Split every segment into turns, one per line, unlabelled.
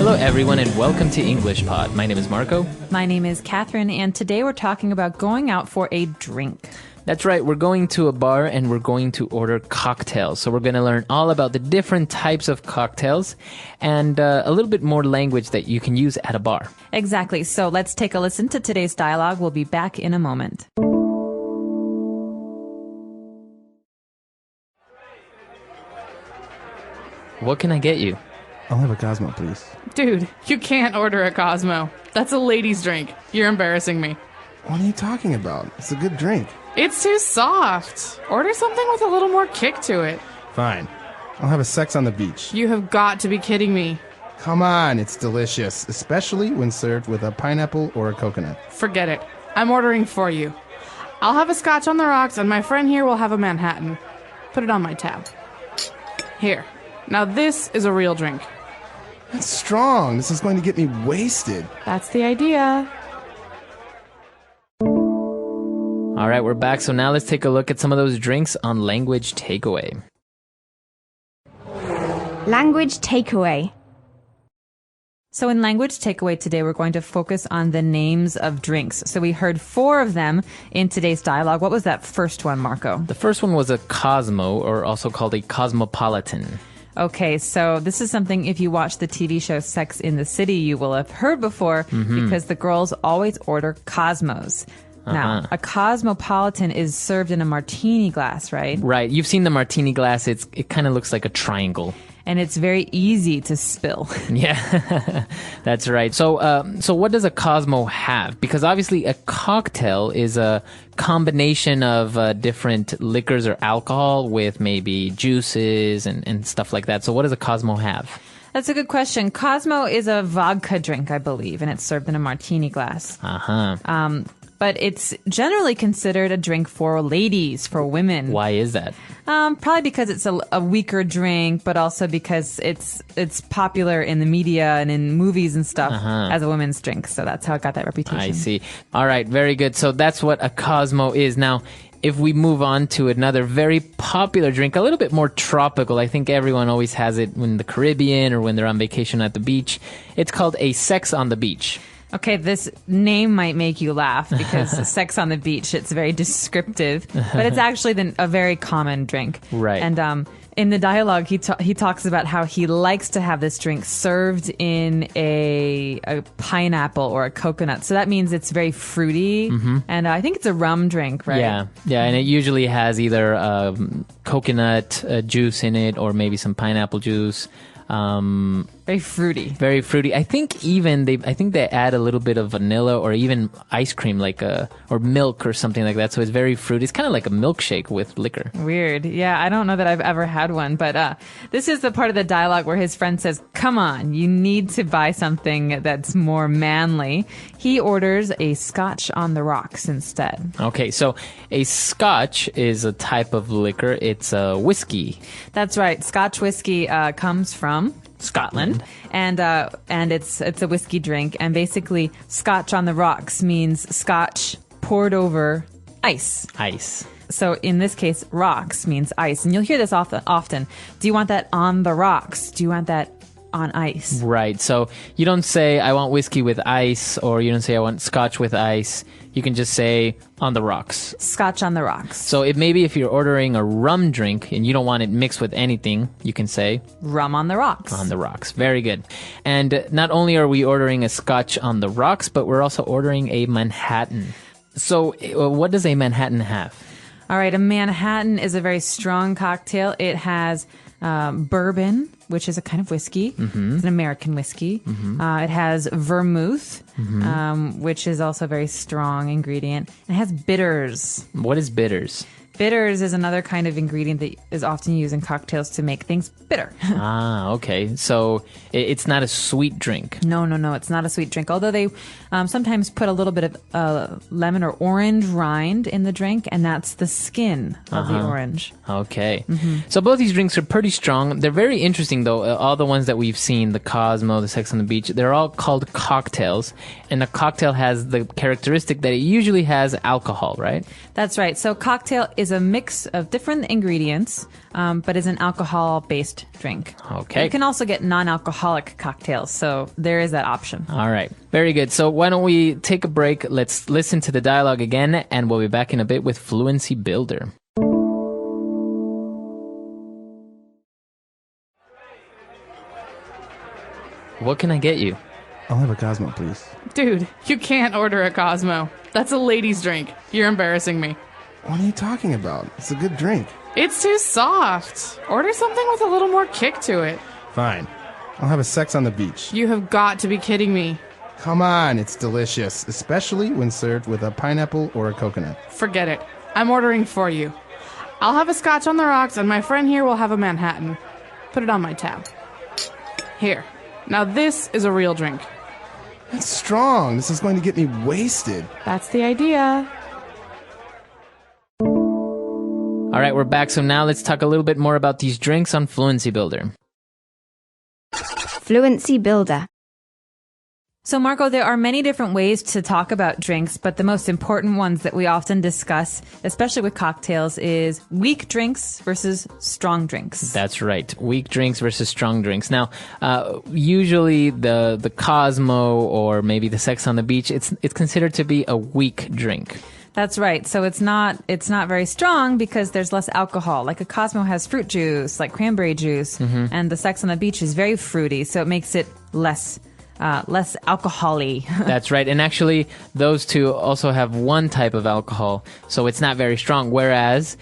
Hello, everyone, and welcome to English Pod. My name is Marco.
My name is Catherine, and today we're talking about going out for a drink.
That's right. We're going to a bar and we're going to order cocktails. So we're going to learn all about the different types of cocktails and a little bit more language that you can use at a bar.
Exactly. So let's take a listen to today's dialogue. We'll be back in a moment.
What can I get you?
I'll have a Cosmo, please.
Dude, you can't order a Cosmo. That's a lady's drink. You're embarrassing me.
What are you talking about? It's a good drink.
It's too soft. Order something with a little more kick to it.
Fine. I'll have a sex on the beach.
You have got to be kidding me.
Come on, it's delicious, especially when served with a pineapple or a coconut.
Forget it. I'm ordering for you. I'll have a scotch on the rocks, and my friend here will have a Manhattan. Put it on my tab. Here. Now this is a real drink.
That's strong. This is going to get me wasted.
That's the idea.
All right, we're back. So now let's take a look at some of those drinks on Language Takeaway.
Language takeaway.
So in Language Takeaway today, we're going to focus on the names of drinks. So we heard 4 of them in today's dialogue. What was that first one, Marco?
The first one was a Cosmo, or also called a Cosmopolitan.
Okay, so this is something, if you watch the TV show Sex in the City, you will have heard before, because the girls always order Cosmos. Now, a Cosmopolitan is served in a martini glass, right?
Right. You've seen the martini glass. It kind of looks like a triangle.
And it's very easy to spill.
Yeah, that's right. So what does a Cosmo have? Because obviously a cocktail is a combination of different liquors or alcohol with maybe juices and stuff like that. So what does a Cosmo have?
That's a good question. Cosmo is a vodka drink, I believe, and it's served in a martini glass. But it's generally considered a drink for ladies, for women.
Why is that?
Probably because it's a weaker drink, but also because it's popular in the media and in movies and stuff as a women's drink. So that's how it got that reputation.
I see. All right, very good. So that's what a Cosmo is. Now, if we move on to another very popular drink, a little bit more tropical, I think everyone always has it in the Caribbean or when they're on vacation at the beach. It's called a Sex on the Beach.
Okay, this name might make you laugh because Sex on the Beach, it's very descriptive, but it's actually a very common drink.
Right.
And in the dialogue, he talks about how he likes to have this drink served in a pineapple or a coconut. So that means it's very fruity, and I think it's a rum drink, right?
Yeah, and it usually has either coconut juice in it or maybe some pineapple juice.
Very fruity.
Very fruity. I think they add a little bit of vanilla or even ice cream, or milk or something like that. So it's very fruity. It's kind of like a milkshake with liquor.
Weird. Yeah, I don't know that I've ever had one, but this is the part of the dialogue where his friend says, "Come on, you need to buy something that's more manly." He orders a scotch on the rocks instead. Okay,
so a scotch is a type of liquor. It's a whiskey.
That's right. Scotch whiskey comes from Scotland, and it's a whiskey drink, and basically Scotch on the rocks means Scotch poured over ice. So in this case, rocks means ice, and you'll hear this often. Do you want that on the rocks? Do you want that on ice?
Right. So you don't say I want whiskey with ice, or you don't say I want scotch with ice. You can just say on the rocks.
Scotch on the rocks.
So maybe if you're ordering a rum drink and you don't want it mixed with anything, you can say
rum on the rocks.
On the rocks. Very good. And not only are we ordering a scotch on the rocks, but we're also ordering a Manhattan. So what does a Manhattan have?
All right, a Manhattan is a very strong cocktail. It has bourbon, which is a kind of whiskey. It's an American whiskey. It has vermouth, which is also a very strong ingredient. It has bitters.
What is bitters?
Bitters is another kind of ingredient that is often used in cocktails to make things bitter.
Okay. So it's not a sweet drink.
No, it's not a sweet drink. Although they sometimes put a little bit of lemon or orange rind in the drink, and that's the skin of the orange.
Okay. So both these drinks are pretty strong. They're very interesting, though. All the ones that we've seen, the Cosmo, the Sex on the Beach, they're all called cocktails. And a cocktail has the characteristic that it usually has alcohol, right?
That's right. So cocktail is is a mix of different ingredients, but is an alcohol-based drink.
Okay.
You can also get non-alcoholic cocktails, so there is that option.
All right. Very good. So why don't we take a break? Let's listen to the dialogue again, and we'll be back in a bit with Fluency Builder. What can I get you?
I'll have a Cosmo, please.
Dude, you can't order a Cosmo. That's a lady's drink. You're embarrassing me.
What are you talking about? It's a good drink.
It's too soft. Order something with a little more kick to it.
Fine. I'll have a sex on the beach.
You have got to be kidding me.
Come on, it's delicious, especially when served with a pineapple or a coconut.
Forget it. I'm ordering for you. I'll have a scotch on the rocks, and my friend here will have a Manhattan. Put it on my tab. Here. Now this is a real drink.
That's strong. This is going to get me wasted.
That's the idea.
All right, we're back. So now let's talk a little bit more about these drinks on Fluency Builder.
Fluency Builder.
So, Marco, there are many different ways to talk about drinks, but the most important ones that we often discuss, especially with cocktails, is weak drinks versus strong drinks.
That's right. Weak drinks versus strong drinks. Now, usually the Cosmo or maybe the Sex on the Beach, it's considered to be a weak drink.
That's right. So it's not very strong because there's less alcohol. Like a Cosmo has fruit juice, like cranberry juice, and the Sex on the Beach is very fruity, so it makes it less alcohol-y.
That's right. And actually, those two also have one type of alcohol, so it's not very strong. Whereas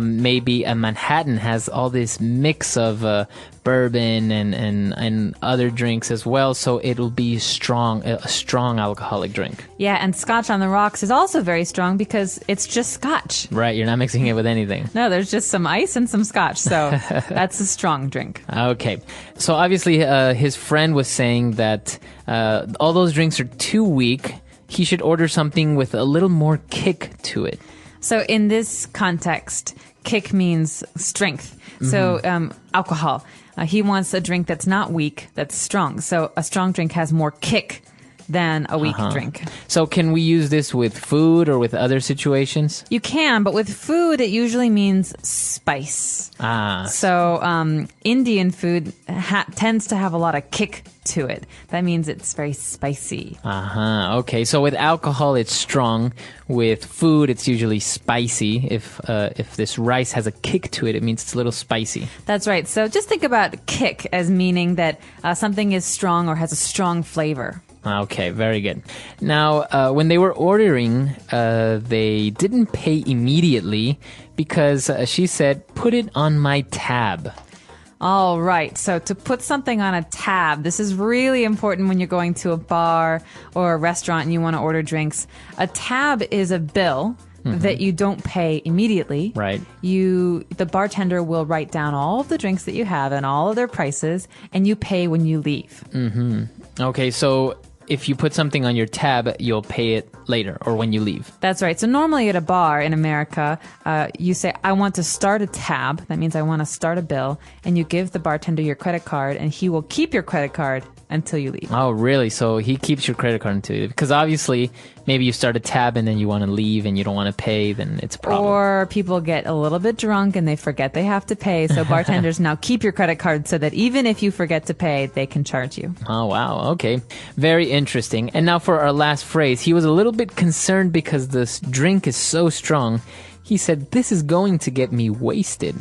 maybe a Manhattan has all this mix of bourbon and other drinks as well, so it'll be a strong alcoholic drink.
Yeah, and Scotch on the Rocks is also very strong because it's just Scotch.
Right, you're not mixing it with anything.
No, there's just some ice and some Scotch, so that's a strong drink.
Okay. So obviously his friend was saying that all those drinks are too weak. He should order something with a little more kick to it.
So in this context, kick means strength. So alcohol. He wants a drink that's not weak, that's strong. So a strong drink has more kick than a weak drink.
So can we use this with food or with other situations?
You can, but with food, it usually means spice. So Indian food tends to have a lot of kick to it. That means it's very spicy.
Okay, so with alcohol, it's strong. With food, it's usually spicy. If this rice has a kick to it, it means it's a little spicy.
That's right. So just think about kick as meaning that something is strong or has a strong flavor.
Okay, very good. Now, when they were ordering, they didn't pay immediately because she said, "Put it on my tab."
All right. So to put something on a tab, this is really important when you're going to a bar or a restaurant and you want to order drinks. A tab is a bill that you don't pay immediately.
Right.
The bartender will write down all of the drinks that you have and all of their prices, and you pay when you leave.
Okay, so if you put something on your tab, you'll pay it later or when you leave.
That's right. So normally at a bar in America, you say, "I want to start a tab." That means I want to start a bill. And you give the bartender your credit card, and he will keep your credit card until you leave.
Oh, really? So he keeps your credit card until you leave? Because obviously, maybe you start a tab and then you want to leave and you don't want to pay, then it's a problem.
Or people get a little bit drunk and they forget they have to pay. So bartenders now keep your credit card so that even if you forget to pay, they can charge you.
Oh, wow. Okay. Very interesting. And now for our last phrase. He was a little bit concerned because this drink is so strong. He said, "This is going to get me wasted."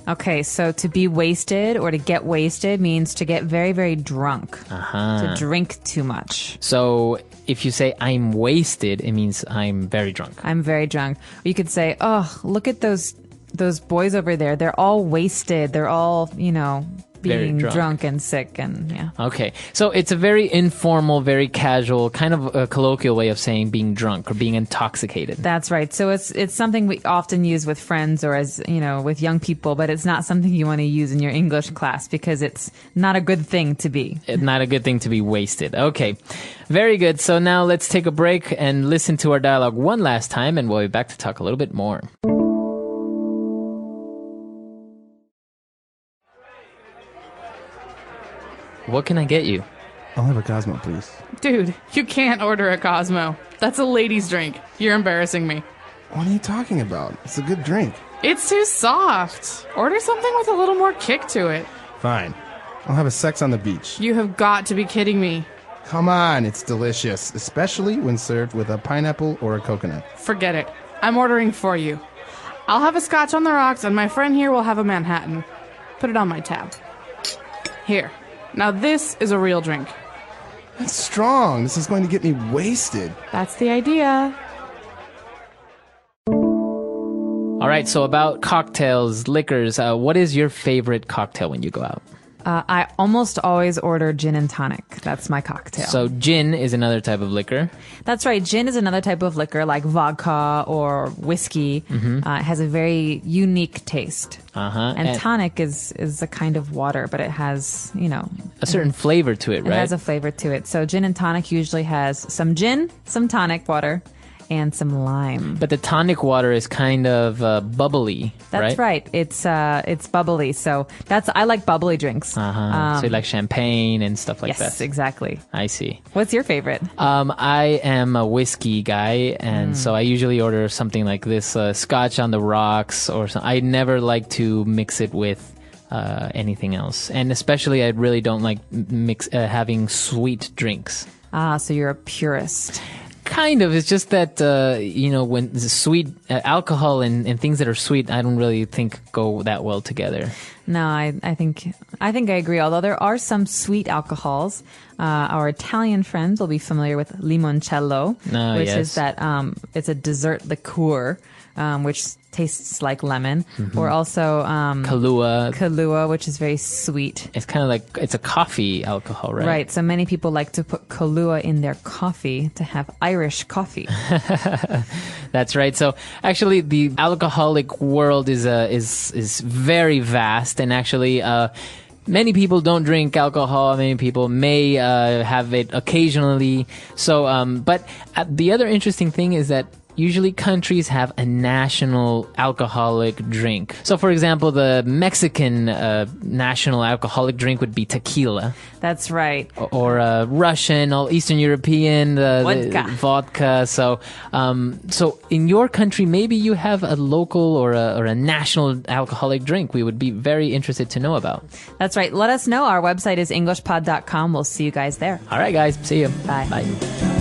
Okay, so to be wasted or to get wasted means to get very, very drunk. To drink too much.
So if you say, "I'm wasted," it means I'm very drunk.
I'm very drunk. Or you could say, "Oh, look at those boys over there. They're all wasted. They're all, being drunk and sick," and yeah.
Okay, so it's a very informal, very casual, kind of a colloquial way of saying being drunk or being intoxicated.
That's right. So it's something we often use with friends or as, with young people, but it's not something you want to use in your English class because it's not a good thing to be.
It's not a good thing to be wasted. Okay, very good. So now let's take a break and listen to our dialogue one last time, and we'll be back to talk a little bit more. What can I get you?
I'll have a Cosmo, please.
Dude, you can't order a Cosmo. That's a lady's drink. You're embarrassing me.
What are you talking about? It's a good drink.
It's too soft. Order something with a little more kick to it.
Fine. I'll have a sex on the beach.
You have got to be kidding me.
Come on, it's delicious, especially when served with a pineapple or a coconut.
Forget it. I'm ordering for you. I'll have a scotch on the rocks, and my friend here will have a Manhattan. Put it on my tab. Here. Now this is a real drink.
That's strong. This is going to get me wasted.
That's the idea.
All right, so about cocktails, liquors, what is your favorite cocktail when you go out?
I almost always order gin and tonic. That's my cocktail.
So gin is another type of liquor.
That's right. Gin is another type of liquor like vodka or whiskey. It has a very unique taste. And tonic is a kind of water, but it has,
a certain flavor to it, right?
It has a flavor to it. So gin and tonic usually has some gin, some tonic water, and some lime.
But the tonic water is kind of bubbly,
That's right. It's bubbly. So I like bubbly drinks.
So you like champagne and stuff like that?
Yes, exactly.
I see.
What's your favorite?
I am a whiskey guy, and so I usually order something like this, scotch on the rocks, or something. I never like to mix it with anything else. And especially I really don't like having sweet drinks.
So you're a purist.
Kind of. It's just that, when the sweet alcohol and things that are sweet, I don't really think go that well together.
No, I think I agree. Although there are some sweet alcohols. Our Italian friends will be familiar with limoncello, which is that it's a dessert liqueur, which tastes like lemon. Or also Kahlua, which is very sweet.
It's kind of like it's a coffee alcohol, right?
Right. So many people like to put Kahlua in their coffee to have Irish coffee.
That's right. So actually, the alcoholic world is very vast, and actually. Many people don't drink alcohol. Many people may have it occasionally. So, but the other interesting thing is that usually countries have a national alcoholic drink. So, for example, the Mexican national alcoholic drink would be tequila.
That's right.
Or Russian, or Eastern European, vodka. So, so in your country, maybe you have a local or a national alcoholic drink. We would be very interested to know about.
That's right. Let us know. Our website is englishpod.com. We'll see you guys there.
All right, guys. See you.
Bye.
Bye.